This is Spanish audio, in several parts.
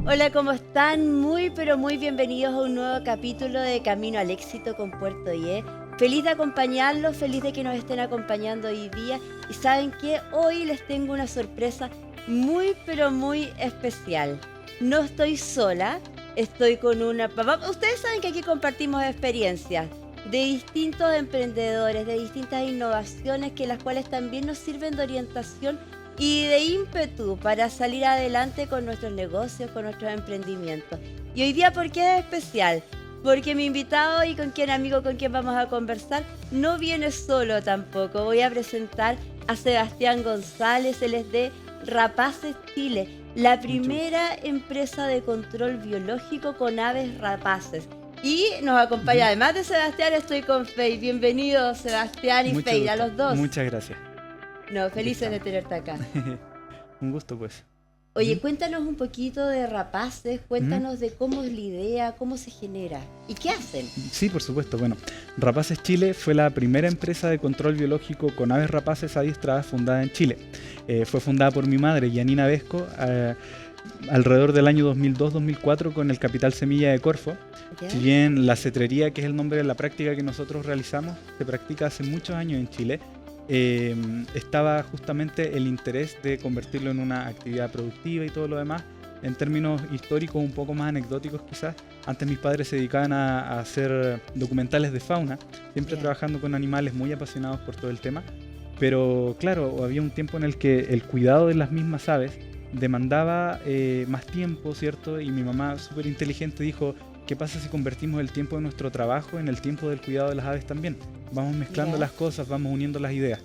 Hola, ¿cómo están? Muy, pero muy bienvenidos a un nuevo capítulo de Camino al Éxito con Puerto IE. Feliz de acompañarlos, feliz de que nos estén acompañando hoy día. Y saben que hoy les tengo una sorpresa muy, pero muy especial. No estoy sola, estoy con una... Ustedes saben que aquí compartimos experiencias de distintos emprendedores, de distintas innovaciones que las cuales también nos sirven de orientación y de ímpetu para salir adelante con nuestros negocios, con nuestros emprendimientos. Y hoy día, ¿por qué es especial? Porque mi invitado y con quien vamos a conversar no viene solo tampoco. Voy a presentar a Sebastián González, él es de Rapaces Chile, la primera empresa de control biológico con aves rapaces. Y nos acompaña, además de Sebastián, estoy con Fey. Bienvenidos Sebastián y Fey, a los dos. Muchas gracias. No, felices de tenerte acá. Un gusto, pues. Oye, cuéntanos un poquito de Rapaces, cuéntanos de cómo es la idea, cómo se genera y qué hacen. Sí, por supuesto. Bueno, Rapaces Chile fue la primera empresa de control biológico con aves rapaces adiestradas fundada en Chile. Fue fundada por mi madre, Yanina Vesco, alrededor del año 2002-2004 con el capital Semilla de Corfo. ¿Ya? Si bien la cetrería, que es el nombre de la práctica que nosotros realizamos, se practica hace muchos años en Chile, estaba justamente el interés de convertirlo en una actividad productiva y todo lo demás. En términos históricos un poco más anecdóticos quizás, antes mis padres se dedicaban a hacer documentales de fauna, siempre trabajando con animales, muy apasionados por todo el tema, pero claro, había un tiempo en el que el cuidado de las mismas aves demandaba más tiempo, ¿cierto? Y mi mamá, súper inteligente, dijo: ¿qué pasa si convertimos el tiempo de nuestro trabajo en el tiempo del cuidado de las aves también? Vamos mezclando las cosas, vamos uniendo las ideas.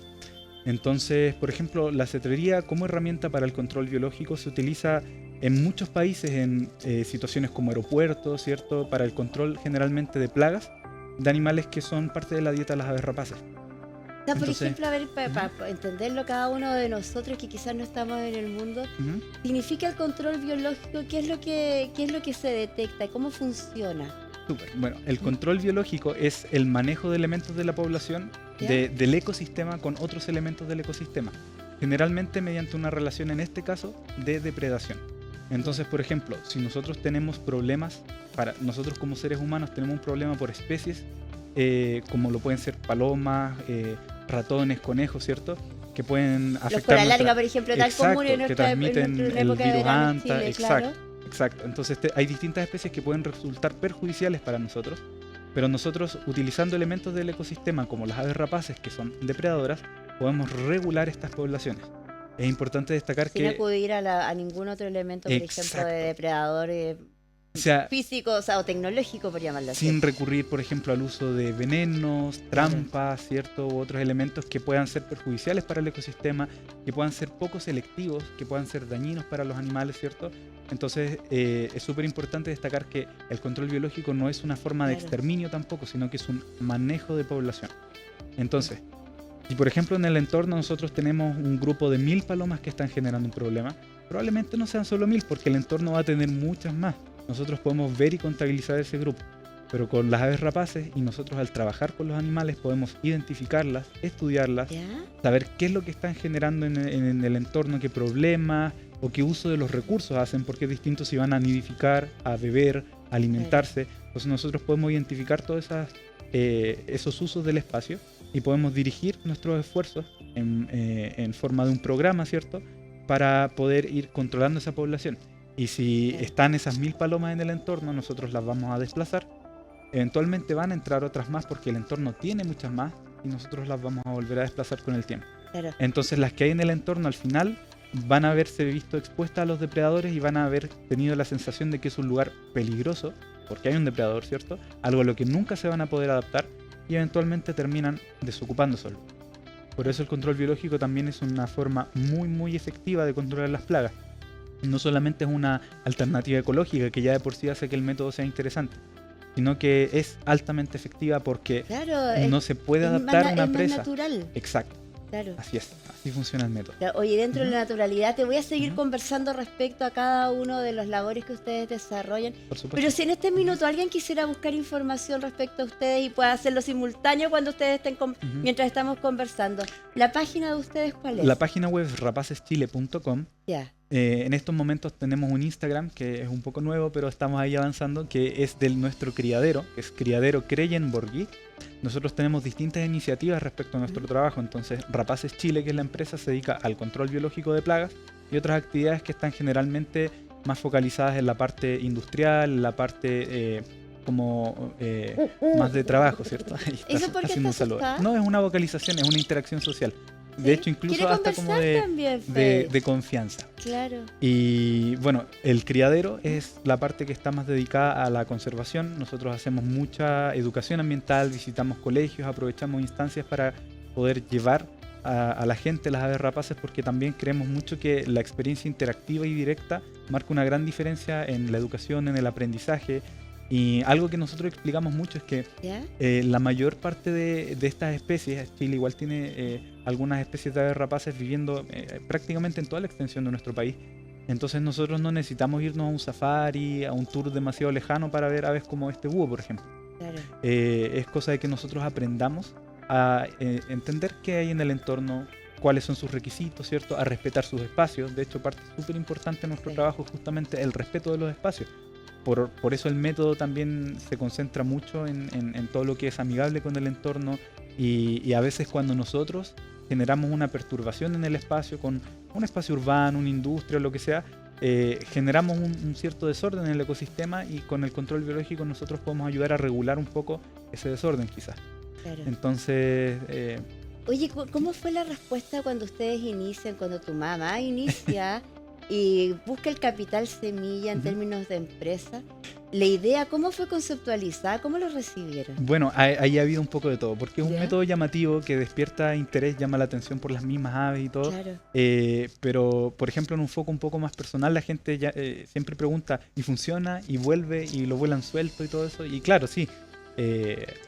Entonces, por ejemplo, la cetrería como herramienta para el control biológico se utiliza en muchos países en situaciones como aeropuertos, ¿cierto? Para el control generalmente de plagas de animales que son parte de la dieta de las aves rapaces. O sea, por ejemplo, a ver, para entenderlo cada uno de nosotros que quizás no estamos en el mundo, significa el control biológico, ¿qué es lo que se detecta? ¿Cómo funciona? Súper. Bueno, el control biológico es el manejo de elementos de la población del ecosistema con otros elementos del ecosistema, generalmente mediante una relación, en este caso, de depredación. Entonces, por ejemplo, si nosotros tenemos problemas, nosotros como seres humanos tenemos un problema por especies, como lo pueden ser palomas, ratones, conejos, ¿cierto? Que pueden afectar los coral alga, por ejemplo, tan común en que nuestra transmiten época el de virus verano en anta, Chile, exacto. claro. Exacto, entonces hay distintas especies que pueden resultar perjudiciales para nosotros, pero nosotros, utilizando elementos del ecosistema como las aves rapaces, que son depredadoras, podemos regular estas poblaciones. Es importante destacar Sin que... acudir a ningún otro elemento, por ejemplo, de depredador físico, o tecnológico, por llamarlo así. Sin recurrir, por ejemplo, al uso de venenos, trampas, ¿cierto? U otros elementos que puedan ser perjudiciales para el ecosistema, que puedan ser poco selectivos, que puedan ser dañinos para los animales, ¿cierto? Entonces, es súper importante destacar que el control biológico no es una forma de exterminio tampoco, sino que es un manejo de población. Entonces, si por ejemplo en el entorno nosotros tenemos un grupo de 1000 palomas que están generando un problema, probablemente no sean solo 1000, porque el entorno va a tener muchas más. Nosotros podemos ver y contabilizar ese grupo, pero con las aves rapaces y nosotros al trabajar con los animales podemos identificarlas, estudiarlas, saber qué es lo que están generando en el entorno, qué problemas o qué uso de los recursos hacen, porque es distinto si van a nidificar, a beber, a alimentarse. Entonces nosotros podemos identificar todos esos usos del espacio y podemos dirigir nuestros esfuerzos en forma de un programa, ¿cierto? Para poder ir controlando esa población. Y si están esas 1000 palomas en el entorno, nosotros las vamos a desplazar. Eventualmente van a entrar otras más porque el entorno tiene muchas más y nosotros las vamos a volver a desplazar con el tiempo. Entonces las que hay en el entorno al final van a haberse visto expuestas a los depredadores y van a haber tenido la sensación de que es un lugar peligroso porque hay un depredador, ¿cierto? Algo a lo que nunca se van a poder adaptar y eventualmente terminan desocupándose. Por eso el control biológico también es una forma muy muy efectiva de controlar las plagas. No solamente es una alternativa ecológica que ya de por sí hace que el método sea interesante, sino que es altamente efectiva porque no se puede adaptar a una presa. Es más natural. Exacto. Claro. Así es, así funciona el método. Oye, dentro de la naturalidad, te voy a seguir conversando respecto a cada uno de los labores que ustedes desarrollan. Por supuesto. Pero si en este minuto alguien quisiera buscar información respecto a ustedes y pueda hacerlo simultáneo cuando ustedes estén mientras estamos conversando, ¿la página de ustedes cuál es? La página web es rapaceschile.com. En estos momentos tenemos un Instagram que es un poco nuevo, pero estamos ahí avanzando, que es de nuestro criadero, que es Criadero Kreyenborgi. Nosotros tenemos distintas iniciativas respecto a nuestro trabajo. Entonces, Rapaces Chile, que es la empresa, se dedica al control biológico de plagas y otras actividades que están generalmente más focalizadas en la parte industrial, la parte más de trabajo, ¿cierto? ¿Eso por qué haciendo un está saludo. asustada? No es una vocalización, es una interacción social. ¿Sí? De hecho, incluso Quiere hasta como conversar también, Fede. de confianza. Claro. Y bueno, el criadero es la parte que está más dedicada a la conservación. Nosotros hacemos mucha educación ambiental, visitamos colegios, aprovechamos instancias para poder llevar a la gente las aves rapaces, porque también creemos mucho que la experiencia interactiva y directa marca una gran diferencia en la educación, en el aprendizaje. Y algo que nosotros explicamos mucho es que ¿Ya? la mayor parte de estas especies, Chile igual tiene algunas especies de aves rapaces viviendo prácticamente en toda la extensión de nuestro país. Entonces nosotros no necesitamos irnos a un safari, a un tour demasiado lejano para ver aves como este búho, por ejemplo. Claro. Es cosa de que nosotros aprendamos a entender qué hay en el entorno, cuáles son sus requisitos, ¿cierto? A respetar sus espacios. De hecho, parte súper importante de nuestro Sí. trabajo es justamente el respeto de los espacios. Por eso el método también se concentra mucho en todo lo que es amigable con el entorno y a veces cuando nosotros generamos una perturbación en el espacio, con un espacio urbano, una industria o lo que sea, generamos un cierto desorden en el ecosistema y con el control biológico nosotros podemos ayudar a regular un poco ese desorden quizás. Claro. Entonces, Oye, ¿cómo fue la respuesta cuando ustedes inician, cuando tu mamá inicia y busca el capital semilla en Ujú. términos de empresa? La idea, ¿cómo fue conceptualizada? ¿Cómo lo recibieron? bueno, ahí ha habido un poco de todo, porque es un ¿Ya? método llamativo que despierta interés, llama la atención por las mismas aves y todo. Claro. Pero, por ejemplo, en un foco un poco más personal, la gente siempre pregunta, ¿y funciona? ¿Y vuelve? ¿Y lo vuelan suelto? Y todo eso. Y claro, sí,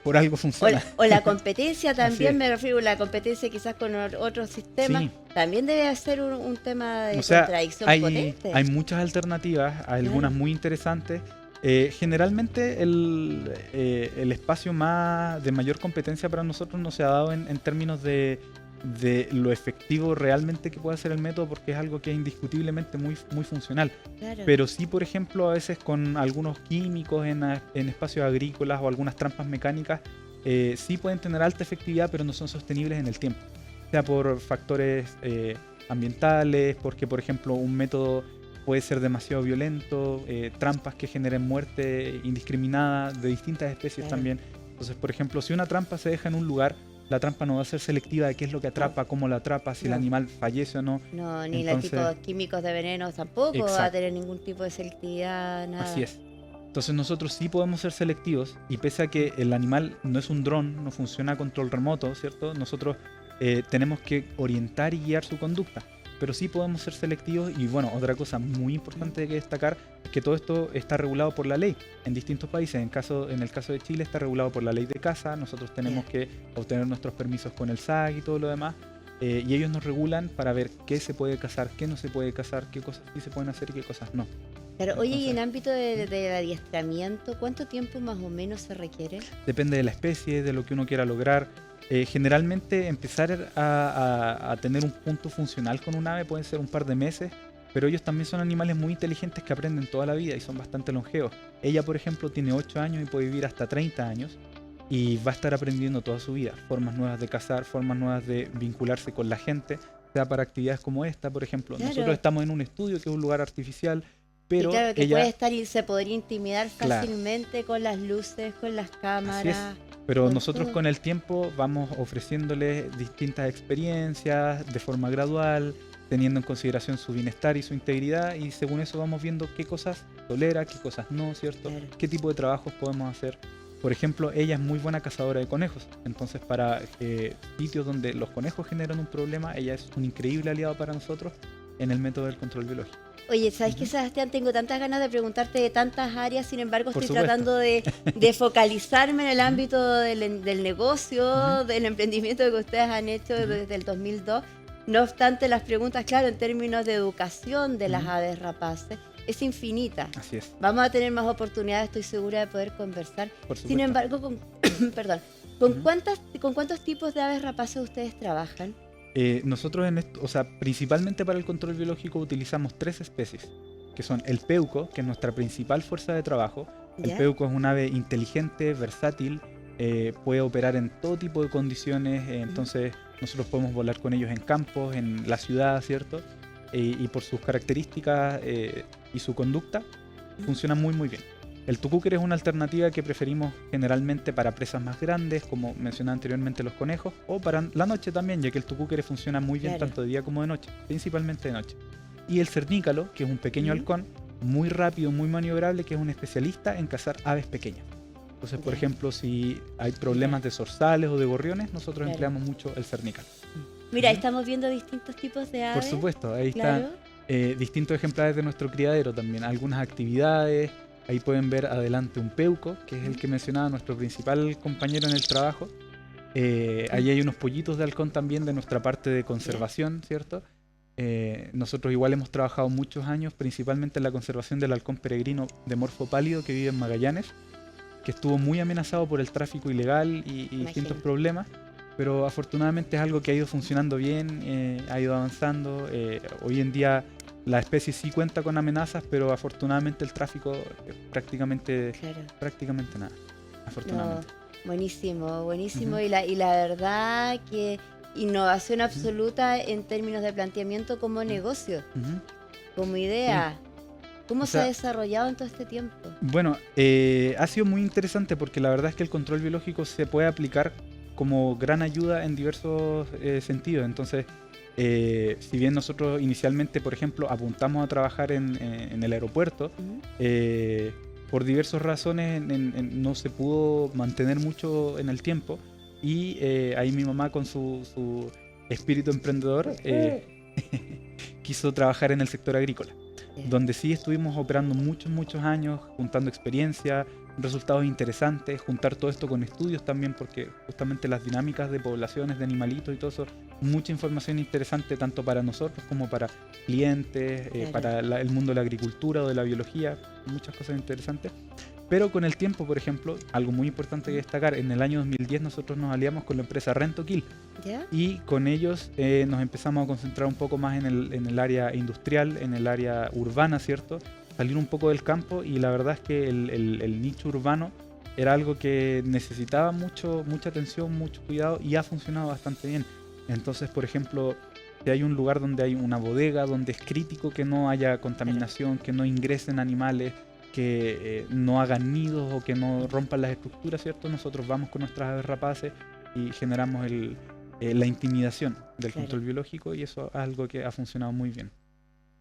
por algo funciona. O la competencia también, es. me refiero, la competencia quizás con otros sistemas, Sí. también debe ser un tema de O sea, contradicción hay potente. muchas alternativas, hay algunas muy interesantes. Generalmente el espacio de mayor competencia para nosotros no se ha dado en términos de lo efectivo realmente que puede ser el método, porque es algo que es indiscutiblemente muy funcional. Claro. Pero sí, por ejemplo, a veces con algunos químicos en espacios agrícolas o algunas trampas mecánicas, sí pueden tener alta efectividad, pero no son sostenibles en el tiempo. Sea por factores ambientales, porque, por ejemplo, un método puede ser demasiado violento, trampas que generen muerte indiscriminada de distintas especies Claro. también. Entonces, por ejemplo, si una trampa se deja en un lugar, la trampa no va a ser selectiva de qué es lo que atrapa, cómo lo atrapa, si el No. animal fallece o no. No, ni Entonces- los tipos químicos de veneno tampoco va a Exacto. tener ningún tipo de selectividad, nada. Así es. Entonces nosotros sí podemos ser selectivos y pese a que el animal no es un dron, no funciona a control remoto, ¿cierto? Nosotros tenemos que orientar y guiar su conducta, pero sí podemos ser selectivos y bueno, otra cosa muy importante que destacar es que todo esto está regulado por la ley en distintos países. En el caso de Chile está regulado por la ley de caza, nosotros tenemos que obtener nuestros permisos con el SAC y todo lo demás. Y ellos nos regulan para ver qué se puede cazar, qué no se puede cazar, qué cosas sí se pueden hacer y qué cosas no. Claro, oye, y en Entonces- ámbito de adiestramiento, ¿cuánto tiempo más o menos se requiere? Depende de la especie, de lo que uno quiera lograr. Generalmente empezar a tener un punto funcional con un ave pueden ser un par de meses, pero ellos también son animales muy inteligentes que aprenden toda la vida y son bastante longevos. Ella, por ejemplo, tiene 8 años y puede vivir hasta 30 años y va a estar aprendiendo toda su vida. Formas nuevas de cazar, formas nuevas de vincularse con la gente, sea para actividades como esta, por ejemplo. Claro. Nosotros estamos en un estudio que es un lugar artificial, pero y claro, que ella... puede estar y se podría intimidar Claro. fácilmente con las luces, con las cámaras. Pero con nosotros todo. con el tiempo vamos ofreciéndoles distintas experiencias de forma gradual, teniendo en consideración su bienestar y su integridad, y según eso vamos viendo qué cosas tolera, qué cosas no, ¿cierto? Claro. Qué tipo de trabajos podemos hacer. Por ejemplo, ella es muy buena cazadora de conejos, entonces para sitios donde los conejos generan un problema, ella es un increíble aliado para nosotros en el método del control biológico. Oye, ¿sabes qué, Ujú. Sebastián? Tengo tantas ganas de preguntarte de tantas áreas, sin embargo Por estoy supuesto. tratando de focalizarme en el ámbito del negocio, Ujú. del emprendimiento que ustedes han hecho Ujú. desde el 2002. No obstante, las preguntas, claro, en términos de educación de las Ujú. aves rapaces, es infinita. Así es, Vamos a tener más oportunidades, estoy segura de poder conversar. por supuesto. Sin embargo, perdón, Ujú. ¿con cuántos tipos de aves rapaces ustedes trabajan? Nosotros o sea, principalmente para el control biológico utilizamos 3 especies, que son el peuco, que es nuestra principal fuerza de trabajo. El ¿Ya? peuco es un ave inteligente, versátil, puede operar en todo tipo de condiciones, entonces nosotros podemos volar con ellos en campos, en la ciudad, ¿cierto? Y por sus características y su conducta, funciona muy muy bien. El tucúquer es una alternativa que preferimos generalmente para presas más grandes, como mencionaba anteriormente los conejos, o para la noche también, ya que el tucúquer funciona muy bien tanto de día como de noche, principalmente de noche. Y el cernícalo, que es un pequeño halcón, muy rápido, muy maniobrable, que es un especialista en cazar aves pequeñas. Entonces, por ejemplo, si hay problemas de zorzales o de gorriones, nosotros empleamos mucho el cernícalo. Mira, ahí estamos viendo distintos tipos de aves. Por supuesto, ahí están distintos ejemplares de nuestro criadero también, algunas actividades. Ahí pueden ver adelante un peuco, que es el que mencionaba nuestro principal compañero en el trabajo. Ahí hay unos pollitos de halcón también de nuestra parte de conservación, ¿cierto? Nosotros igual hemos trabajado muchos años, principalmente en la conservación del halcón peregrino de morfo pálido que vive en Magallanes, que estuvo muy amenazado por el tráfico ilegal y distintos problemas, pero afortunadamente es algo que ha ido funcionando bien, ha ido avanzando. Hoy en día la especie sí cuenta con amenazas, pero afortunadamente el tráfico prácticamente nada, afortunadamente. No, buenísimo, buenísimo. Y la verdad que innovación absoluta en términos de planteamiento como negocio, como idea. ¿Cómo se ha desarrollado en todo este tiempo? Bueno, ha sido muy interesante porque la verdad es que el control biológico se puede aplicar como gran ayuda en diversos sentidos. Entonces, si bien nosotros inicialmente, por ejemplo, apuntamos a trabajar en el aeropuerto, por diversas razones no se pudo mantener mucho en el tiempo, y ahí mi mamá con su espíritu emprendedor quiso trabajar en el sector agrícola, donde sí estuvimos operando muchos años, juntando experiencia, resultados interesantes, juntar todo esto con estudios también, porque justamente las dinámicas de poblaciones, de animalitos y todo eso, mucha información interesante tanto para nosotros como para clientes, para el mundo de la agricultura o de la biología, muchas cosas interesantes. Pero con el tiempo, por ejemplo, algo muy importante que destacar, en el año 2010 nosotros nos aliamos con la empresa Rentokil, y con ellos nos empezamos a concentrar un poco más en el área industrial, en el área urbana, ¿cierto? Salir un poco del campo, y la verdad es que el nicho urbano era algo que necesitaba mucha atención, mucho cuidado, y ha funcionado bastante bien. Entonces, por ejemplo, si hay un lugar donde hay una bodega, donde es crítico que no haya contaminación, que no ingresen animales, que no hagan nidos o que no rompan las estructuras, ¿cierto? Nosotros vamos con nuestras aves rapaces y generamos la intimidación del control biológico, y eso es algo que ha funcionado muy bien.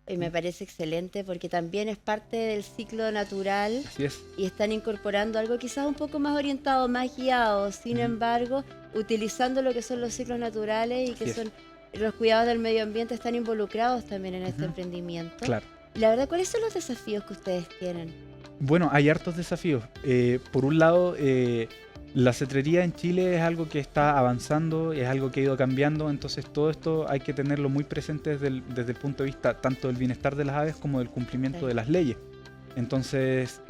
Y me parece excelente porque también es parte del ciclo natural. Así es. Y están incorporando algo quizás un poco más orientado, más guiado, sin embargo, utilizando lo que son los ciclos naturales y que son los cuidados del medio ambiente, están involucrados también en este emprendimiento. Claro. Y la verdad, ¿cuáles son los desafíos que ustedes tienen? Bueno, hay hartos desafíos. Por un lado, la cetrería en Chile es algo que está avanzando, es algo que ha ido cambiando, entonces todo esto hay que tenerlo muy presente desde el punto de vista tanto del bienestar de las aves como del cumplimiento de las leyes. Entonces,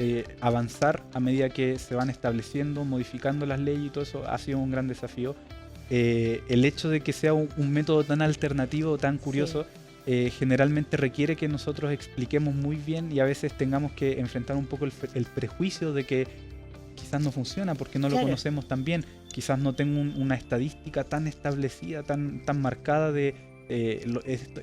avanzar a medida que se van estableciendo, modificando las leyes y todo eso ha sido un gran desafío. El hecho de que sea un método tan alternativo, tan curioso, generalmente requiere que nosotros expliquemos muy bien, y a veces tengamos que enfrentar un poco el prejuicio de que quizás no funciona porque no lo conocemos tan bien, quizás no tengo una estadística tan establecida, tan marcada de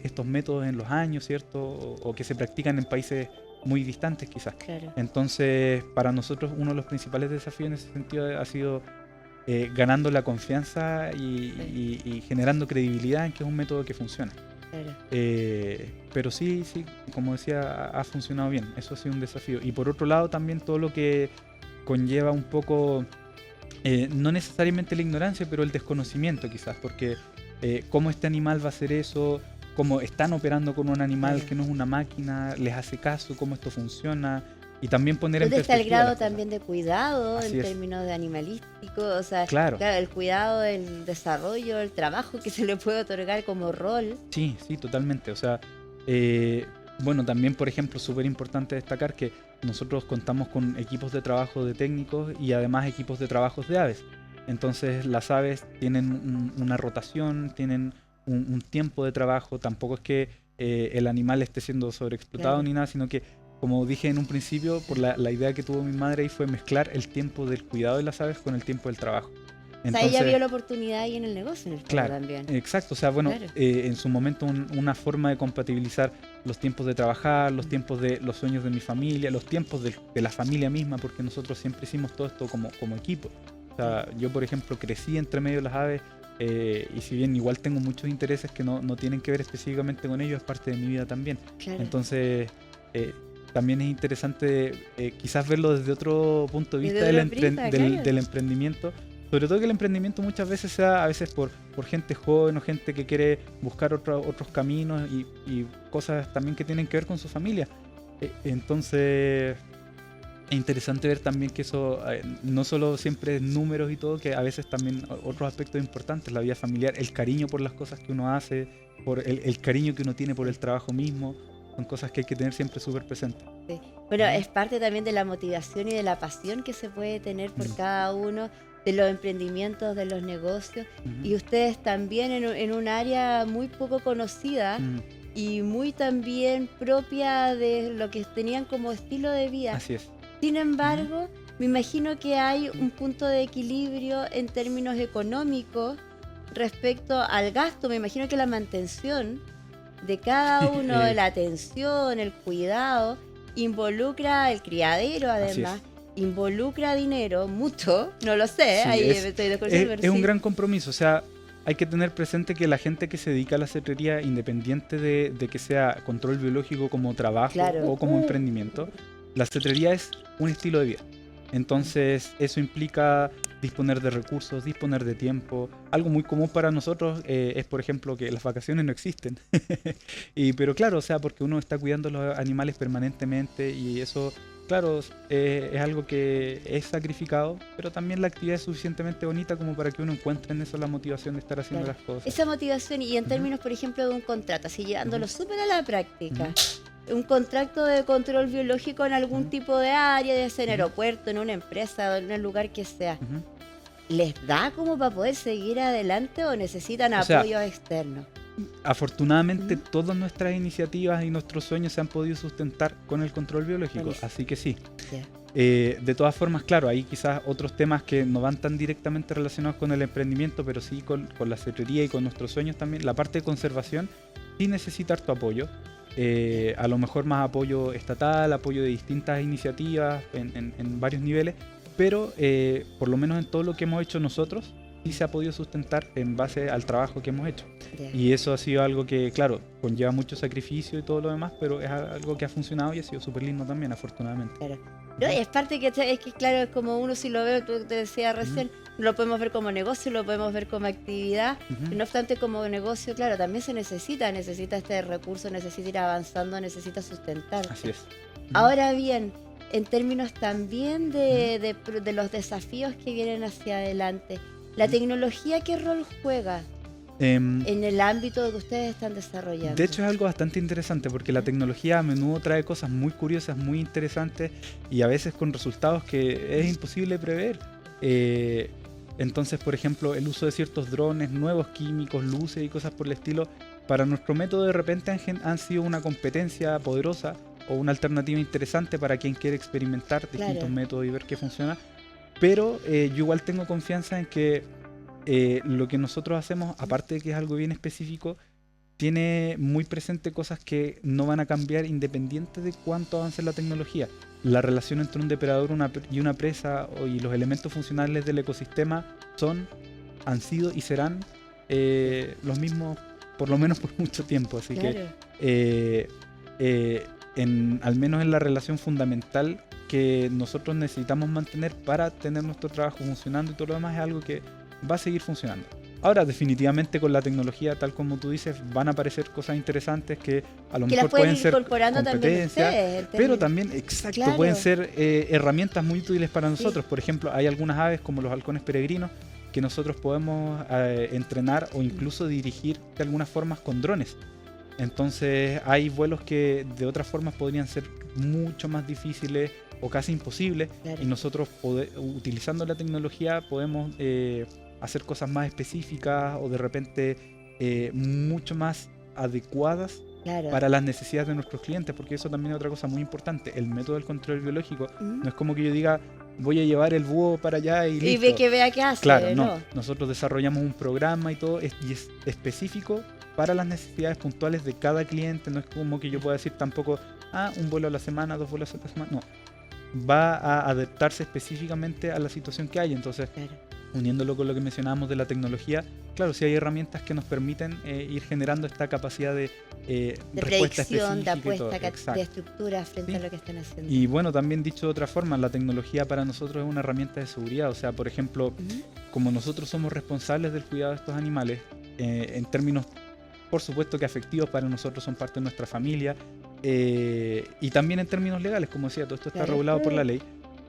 estos métodos en los años, ¿cierto? O que se practican en países muy distantes quizás. Entonces, para nosotros uno de los principales desafíos en ese sentido ha sido ganando la confianza y generando credibilidad en que es un método que funciona. Pero sí, como decía, ha funcionado bien. Eso ha sido un desafío. Y por otro lado también todo lo que conlleva un poco, no necesariamente la ignorancia, pero el desconocimiento quizás, porque cómo este animal va a hacer eso, cómo están operando con un animal que no es una máquina, les hace caso, cómo esto funciona. Y también poner en perspectiva. ¿Dónde está el grado también de cuidado en términos de animalístico? O sea, claro, el cuidado, el desarrollo, el trabajo que se le puede otorgar como rol. Sí, totalmente. O sea, bueno, también, por ejemplo, súper importante destacar que nosotros contamos con equipos de trabajo de técnicos y además equipos de trabajos de aves. Entonces, las aves tienen una rotación, tienen un tiempo de trabajo, tampoco es que el animal esté siendo sobreexplotado ni nada, sino que, como dije en un principio, por la idea que tuvo mi madre ahí fue mezclar el tiempo del cuidado de las aves con el tiempo del trabajo. Entonces, ella vio la oportunidad ahí en el negocio, en el fondo también. Exacto, o sea, bueno, en su momento una forma de compatibilizar los tiempos de trabajar, los tiempos de los sueños de mi familia, los tiempos de la familia misma, porque nosotros siempre hicimos todo esto como equipo. O sea, yo, por ejemplo, crecí entre medio de las aves, y si bien igual tengo muchos intereses que no tienen que ver específicamente con ellos, es parte de mi vida también. Entonces, también es interesante quizás verlo desde otro punto de vista del emprendimiento. Sobre todo que el emprendimiento muchas veces se da a veces por gente joven o gente que quiere buscar otros caminos y cosas también que tienen que ver con su familia. Entonces es interesante ver también que eso no solo siempre es números y todo, que a veces también otros aspectos importantes, la vida familiar, el cariño por las cosas que uno hace, por el cariño que uno tiene por el trabajo mismo, son cosas que hay que tener siempre súper presentes. Sí. Bueno, es parte también de la motivación y de la pasión que se puede tener por cada uno de los emprendimientos, de los negocios, y ustedes también en un área muy poco conocida y muy también propia de lo que tenían como estilo de vida. Así es. Sin embargo, me imagino que hay un punto de equilibrio en términos económicos respecto al gasto. Me imagino que la mantención de cada uno, de la atención, el cuidado, involucra el criadero además. Involucra dinero, mucho, no lo sé, sí, ahí estoy de acuerdo. Es un gran compromiso, o sea, hay que tener presente que la gente que se dedica a la cetrería, independiente de que sea control biológico como trabajo o como emprendimiento, la cetrería es un estilo de vida. Entonces eso implica disponer de recursos, disponer de tiempo. Algo muy común para nosotros es, por ejemplo, que las vacaciones no existen. Pero claro, o sea, porque uno está cuidando a los animales permanentemente y eso... Claro, es algo que es sacrificado, pero también la actividad es suficientemente bonita como para que uno encuentre en eso la motivación de estar haciendo las cosas. Esa motivación, y en términos, por ejemplo, de un contrato, así llevándolo súper a la práctica, un contrato de control biológico en algún tipo de área, ya sea en aeropuerto, en una empresa, en un lugar que sea, ¿les da como para poder seguir adelante o necesitan apoyo externo? Afortunadamente todas nuestras iniciativas y nuestros sueños se han podido sustentar con el control biológico, así que sí. De todas formas, claro, hay quizás otros temas que no van tan directamente relacionados con el emprendimiento, pero sí con la cetrería y con nuestros sueños también. La parte de conservación sí necesita tu apoyo, a lo mejor más apoyo estatal, apoyo de distintas iniciativas en varios niveles, pero por lo menos en todo lo que hemos hecho nosotros, sí se ha podido sustentar en base al trabajo que hemos hecho. Y eso ha sido algo que, claro, conlleva mucho sacrificio y todo lo demás, pero es algo que ha funcionado y ha sido súper lindo también, afortunadamente. Claro. No, y es parte que es que, claro, es como uno, si lo ve, tú te decías recién, lo podemos ver como negocio, lo podemos ver como actividad, no obstante como negocio, claro, también se necesita este recurso, necesita ir avanzando, necesita sustentar. Así es. Ahora bien, en términos también de los desafíos que vienen hacia adelante, ¿la tecnología qué rol juega en el ámbito que ustedes están desarrollando? De hecho es algo bastante interesante porque la tecnología a menudo trae cosas muy curiosas, muy interesantes y a veces con resultados que es imposible prever. Entonces, por ejemplo, el uso de ciertos drones, nuevos químicos, luces y cosas por el estilo, para nuestro método de repente han sido una competencia poderosa o una alternativa interesante para quien quiere experimentar distintos métodos y ver qué funciona. Pero yo igual tengo confianza en que lo que nosotros hacemos, aparte de que es algo bien específico, tiene muy presente cosas que no van a cambiar independiente de cuánto avance la tecnología. La relación entre un depredador y una presa y los elementos funcionales del ecosistema han sido y serán los mismos por lo menos por mucho tiempo. Así que al menos en la relación fundamental que nosotros necesitamos mantener para tener nuestro trabajo funcionando y todo lo demás es algo que va a seguir funcionando. Ahora, definitivamente con la tecnología, tal como tú dices, van a aparecer cosas interesantes que a lo mejor pueden ser competencias, pero también, pueden ser herramientas muy útiles para nosotros. Por ejemplo, hay algunas aves como los halcones peregrinos que nosotros podemos entrenar o incluso dirigir de algunas formas con drones. Entonces hay vuelos que de otras formas podrían ser mucho más difíciles o casi imposibles, y nosotros utilizando la tecnología podemos hacer cosas más específicas o de repente mucho más adecuadas Claro. para las necesidades de nuestros clientes, porque eso también es otra cosa muy importante. El método del control biológico no es como que yo diga, voy a llevar el búho para allá y listo. Y vea qué hace. Claro, no. Nosotros desarrollamos un programa y todo, y es específico para las necesidades puntuales de cada cliente. No es como que yo pueda decir tampoco, un vuelo a la semana, 2 vuelos a la semana. No. Va a adaptarse específicamente a la situación que hay. Entonces, Claro. uniéndolo con lo que mencionábamos de la tecnología, claro, sí hay herramientas que nos permiten ir generando esta capacidad de respuesta predicción, de específica y todo. apuesta, de estructura frente Sí. a lo que están haciendo. Y bueno, también dicho de otra forma, la tecnología para nosotros es una herramienta de seguridad. O sea, por ejemplo, como nosotros somos responsables del cuidado de estos animales, en términos, por supuesto que afectivos, para nosotros son parte de nuestra familia, y también en términos legales, como decía, todo esto está Claro. regulado por la ley.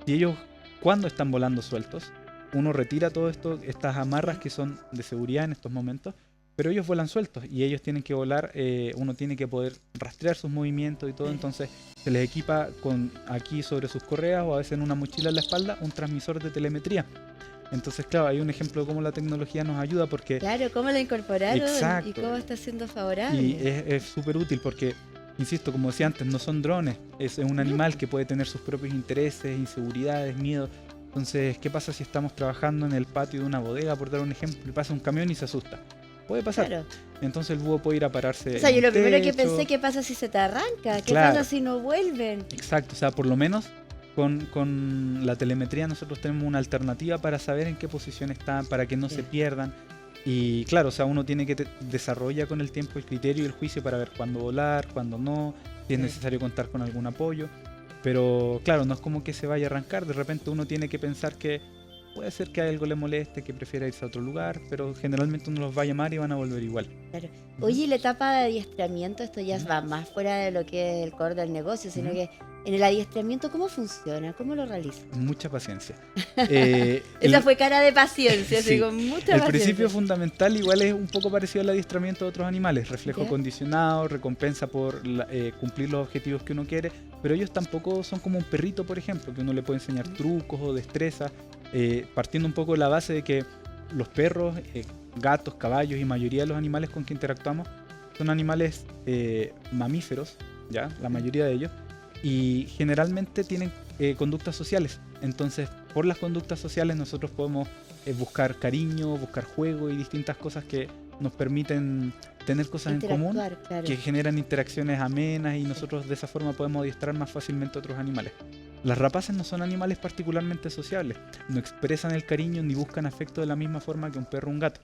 Y ellos, cuando están volando sueltos, uno retira todo esto, estas amarras que son de seguridad en estos momentos, pero ellos vuelan sueltos y ellos tienen que volar, uno tiene que poder rastrear sus movimientos y todo, entonces se les equipa con aquí sobre sus correas o a veces en una mochila en la espalda un transmisor de telemetría. Entonces, claro, hay un ejemplo de cómo la tecnología nos ayuda porque... Claro, cómo la incorporaron. Exacto. Y cómo está siendo favorable. Y es súper útil porque, insisto, como decía antes, no son drones, es un animal que puede tener sus propios intereses, inseguridades, miedos. Entonces, ¿qué pasa si estamos trabajando en el patio de una bodega, por dar un ejemplo, y pasa un camión y se asusta? Puede pasar. Claro. Entonces el búho puede ir a pararse. O sea, yo lo primero que techo. pensé, ¿qué pasa si se te arranca? ¿Qué Claro. pasa si no vuelven? Exacto, o sea, por lo menos con la telemetría nosotros tenemos una alternativa para saber en qué posición están, para que no se pierdan. Y claro, o sea, uno tiene que desarrolla con el tiempo el criterio y el juicio para ver cuándo volar, cuándo no, si es necesario contar con algún apoyo. Pero claro, no es como que se vaya a arrancar, de repente uno tiene que pensar que puede ser que a algo le moleste, que prefiera irse a otro lugar, pero generalmente uno los va a llamar y van a volver igual. Claro. Oye, y la etapa de adiestramiento, esto ya va más fuera de lo que es el core del negocio, sino que en el adiestramiento, ¿cómo funciona? ¿Cómo lo realizan? Mucha paciencia. Esa fue cara de paciencia, sí, con mucha el paciencia. principio fundamental igual es un poco parecido al adiestramiento de otros animales, reflejo ¿Ya? condicionado, recompensa por cumplir los objetivos que uno quiere, pero ellos tampoco son como un perrito, por ejemplo, que uno le puede enseñar trucos o destrezas, partiendo un poco de la base de que los perros, gatos, caballos y mayoría de los animales con que interactuamos son animales mamíferos, ya, la mayoría de ellos, y generalmente tienen conductas sociales. Entonces, por las conductas sociales nosotros podemos buscar cariño, buscar juego y distintas cosas que nos permiten tener cosas en común, Claro. que generan interacciones amenas y nosotros de esa forma podemos adiestrar más fácilmente a otros animales. Las rapaces no son animales particularmente sociables, no expresan el cariño ni buscan afecto de la misma forma que un perro o un gato.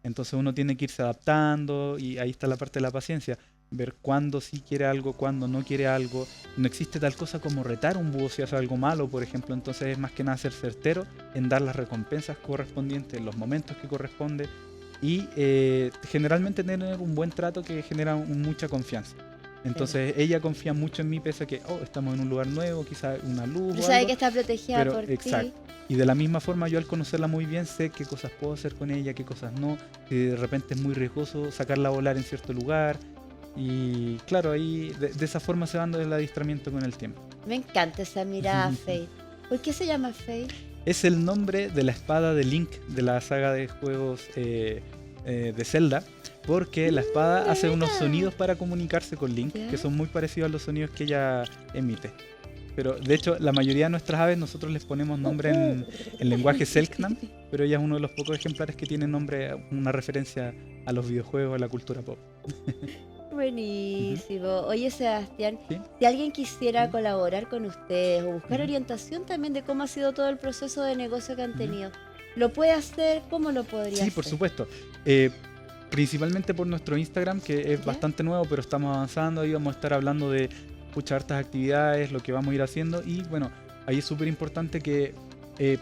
Entonces uno tiene que irse adaptando y ahí está la parte de la paciencia, ver cuándo sí quiere algo, cuándo no quiere algo. No existe tal cosa como retar a un búho si hace algo malo, por ejemplo, entonces es más que nada ser certero en dar las recompensas correspondientes en los momentos que corresponde y generalmente tener un buen trato que genera mucha confianza. Entonces ella confía mucho en mí pese a que estamos en un lugar nuevo, quizás una luz Pero o sabe algo, que está protegida pero, por exacto. ti. Y de la misma forma yo al conocerla muy bien sé qué cosas puedo hacer con ella, qué cosas no, si de repente es muy riesgoso sacarla a volar en cierto lugar. Y claro, ahí de esa forma se va dando el adiestramiento con el tiempo. Me encanta esa mirada, Faith. ¿Por qué se llama Faith? Es el nombre de la espada de Link de la saga de juegos de Zelda, porque la espada hace unos sonidos para comunicarse con Link, que son muy parecidos a los sonidos que ella emite. Pero de hecho, la mayoría de nuestras aves nosotros les ponemos nombre en lenguaje Selknam, pero ella es uno de los pocos ejemplares que tiene nombre, una referencia a los videojuegos, a la cultura pop. Buenísimo. Oye, Sebastián, ¿Sí? si alguien quisiera colaborar con ustedes o buscar orientación también de cómo ha sido todo el proceso de negocio que han tenido, ¿lo puede hacer? ¿Cómo lo podría hacer? Sí, por supuesto. Principalmente por nuestro Instagram, que es bastante nuevo, pero estamos avanzando. Ahí vamos a estar hablando de hartas actividades, lo que vamos a ir haciendo. Y bueno, ahí es súper importante que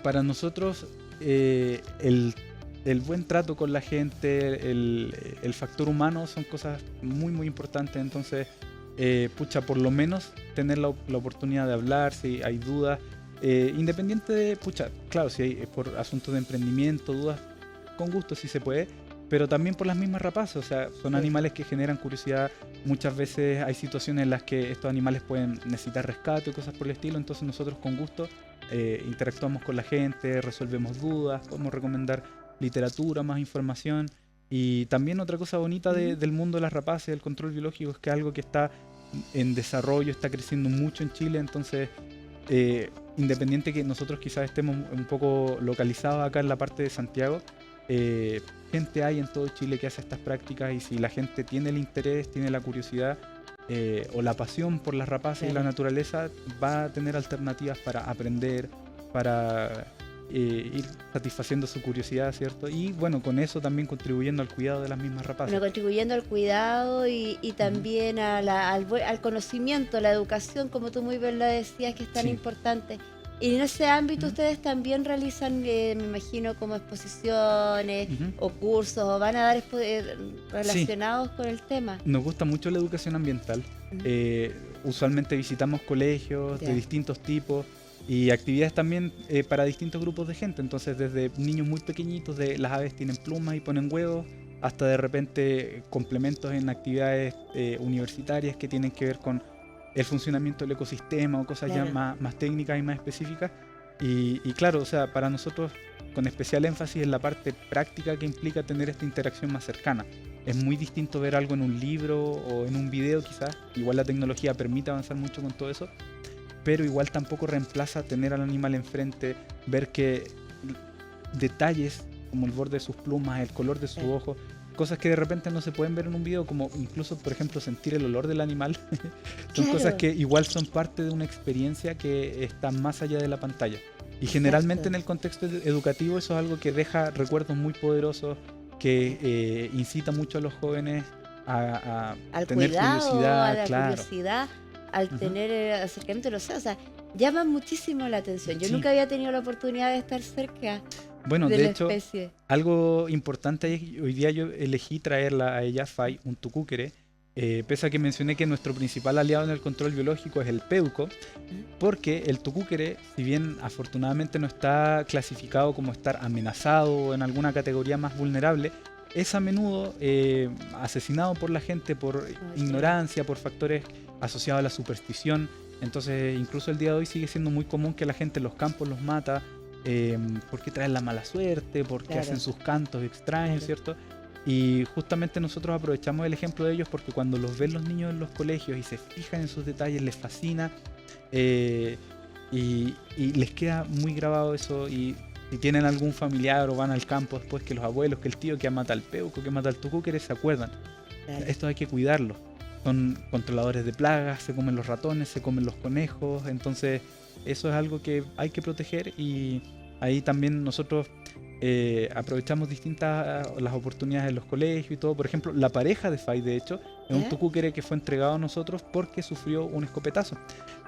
para nosotros el buen trato con la gente, el factor humano son cosas muy muy importantes. Entonces por lo menos tener la oportunidad de hablar si hay dudas, independiente de, claro, si hay por asuntos de emprendimiento, dudas, con gusto si se puede, pero también por las mismas rapaces. O sea, son animales que generan curiosidad. Muchas veces hay situaciones en las que estos animales pueden necesitar rescate o cosas por el estilo, entonces nosotros con gusto interactuamos con la gente, resolvemos dudas, podemos recomendar literatura, más información, Y también otra cosa bonita del mundo de las rapaces, del control biológico, es que es algo que está en desarrollo, está creciendo mucho en Chile, entonces independiente que nosotros quizás estemos un poco localizados acá en la parte de Santiago, gente hay en todo Chile que hace estas prácticas, y si la gente tiene el interés, tiene la curiosidad o la pasión por las rapaces y la naturaleza, va a tener alternativas para aprender, para ir satisfaciendo su curiosidad, ¿cierto? Y bueno, con eso también contribuyendo al cuidado de las mismas rapaces. Bueno, contribuyendo al cuidado y también al conocimiento, la educación, como tú muy bien lo decías, que es tan importante. Y en ese ámbito ustedes también realizan, me imagino, como exposiciones o cursos, o van a dar relacionados con el tema. Nos gusta mucho la educación ambiental. Usualmente visitamos colegios de distintos tipos y actividades también para distintos grupos de gente. Entonces, desde niños muy pequeñitos, de las aves tienen plumas y ponen huevos, hasta de repente complementos en actividades universitarias que tienen que ver con el funcionamiento del ecosistema o cosas ya más técnicas y más específicas. Y claro, o sea, para nosotros con especial énfasis en la parte práctica que implica tener esta interacción más cercana. Es muy distinto ver algo en un libro o en un video quizás. Igual la tecnología permite avanzar mucho con todo eso, pero igual tampoco reemplaza tener al animal enfrente, ver que detalles como el borde de sus plumas, el color de sus ojos, cosas que de repente no se pueden ver en un video, como incluso, por ejemplo, sentir el olor del animal. Son cosas que igual son parte de una experiencia que está más allá de la pantalla. Y generalmente en el contexto educativo eso es algo que deja recuerdos muy poderosos, que incita mucho a los jóvenes a tener cuidado, curiosidad, a la curiosidad, al tener acercamiento, o sea, llama muchísimo la atención. Yo nunca había tenido la oportunidad de estar cerca. Bueno, de hecho, algo importante es que hoy día yo elegí traerla a ella, Fay, un tucúquere, pese a que mencioné que nuestro principal aliado en el control biológico es el peuco, porque el tucúquere, si bien afortunadamente no está clasificado como estar amenazado o en alguna categoría más vulnerable, es a menudo asesinado por la gente por ignorancia, por factores asociados a la superstición. Entonces, incluso el día de hoy sigue siendo muy común que la gente en los campos los mata, porque traen la mala suerte, porque hacen sus cantos extraños, ¿cierto? Y justamente nosotros aprovechamos el ejemplo de ellos porque cuando los ven los niños en los colegios y se fijan en sus detalles, les fascina y les queda muy grabado eso. Y si tienen algún familiar o van al campo después, que los abuelos, que el tío que mata al peuco, que mata al tucúquere, se acuerdan. Esto hay que cuidarlo. Son controladores de plagas, se comen los ratones, se comen los conejos, entonces eso es algo que hay que proteger, y ahí también nosotros aprovechamos distintas las oportunidades en los colegios y todo. Por ejemplo, la pareja de Fay, de hecho, es un tucúquere que fue entregado a nosotros porque sufrió un escopetazo.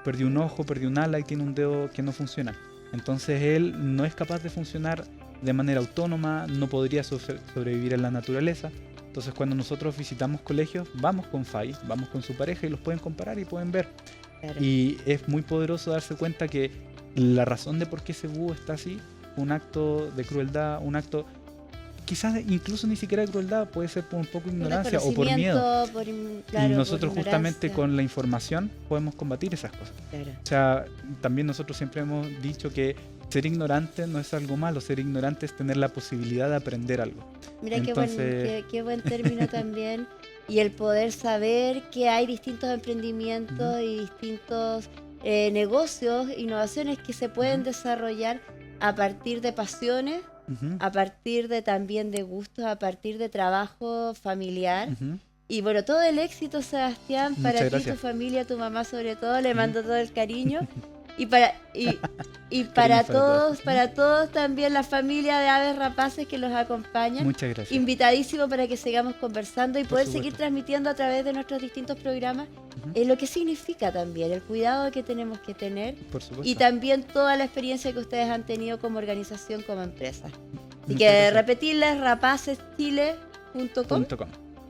Perdió un ojo, perdió un ala y tiene un dedo que no funciona. Entonces él no es capaz de funcionar de manera autónoma, no podría sobrevivir en la naturaleza. Entonces cuando nosotros visitamos colegios, vamos con Fay, vamos con su pareja y los pueden comparar y pueden ver. Y es muy poderoso darse cuenta que la razón de por qué ese búho está así, un acto de crueldad, un acto quizás incluso ni siquiera de crueldad, puede ser por un poco de ignorancia o por miedo. Y nosotros justamente con la información podemos combatir esas cosas. O sea, también nosotros siempre hemos dicho que ser ignorante no es algo malo, ser ignorante es tener la posibilidad de aprender algo. Mira, entonces, qué buen término también. Y el poder saber que hay distintos emprendimientos y distintos negocios, innovaciones que se pueden desarrollar a partir de pasiones, a partir de también de gustos, a partir de trabajo familiar. Y bueno, todo el éxito, Sebastián, para ti, tu familia, tu mamá sobre todo, le mando todo el cariño. Y para todos también la familia de Aves Rapaces que los acompañan. Muchas gracias. Invitadísimo para que sigamos conversando y poder seguir transmitiendo a través de nuestros distintos programas lo que significa también el cuidado que tenemos que tener. Por supuesto. Y también toda la experiencia que ustedes han tenido como organización, como empresa. Así que repetirles, rapaceschile.com.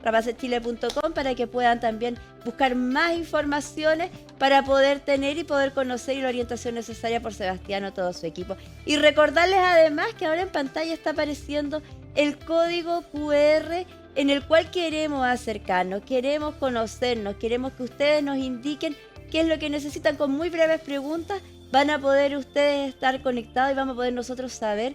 rapaceschile.com para que puedan también buscar más informaciones para poder tener y poder conocer, y la orientación necesaria por Sebastián o todo su equipo. Y recordarles además que ahora en pantalla está apareciendo el código QR en el cual queremos acercarnos, queremos conocernos, queremos que ustedes nos indiquen qué es lo que necesitan. Con muy breves preguntas van a poder ustedes estar conectados y vamos a poder nosotros saber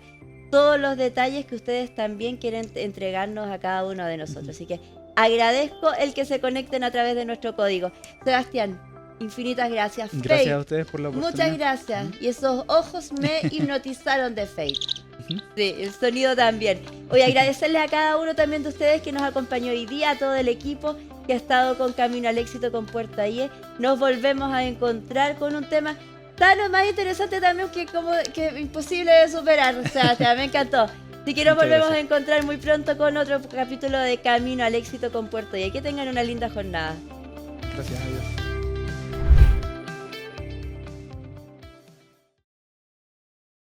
todos los detalles que ustedes también quieren entregarnos a cada uno de nosotros. Así que agradezco el que se conecten a través de nuestro código. Sebastián, infinitas gracias. Gracias Faith, a ustedes por la oportunidad. muchas gracias. Y esos ojos me hipnotizaron de Faith. Sí, el sonido también. Hoy agradecerles a cada uno también de ustedes que nos acompañó hoy día, a todo el equipo que ha estado con Camino al Éxito con Puerto Ayé. Nos volvemos a encontrar con un tema tan o más interesante también que imposible de superar. O sea, me encantó. Así que nos Muchas volvemos gracias. a encontrar muy pronto con otro capítulo de Camino al Éxito con Puerto Ayé. Que tengan una linda jornada. Gracias, adiós.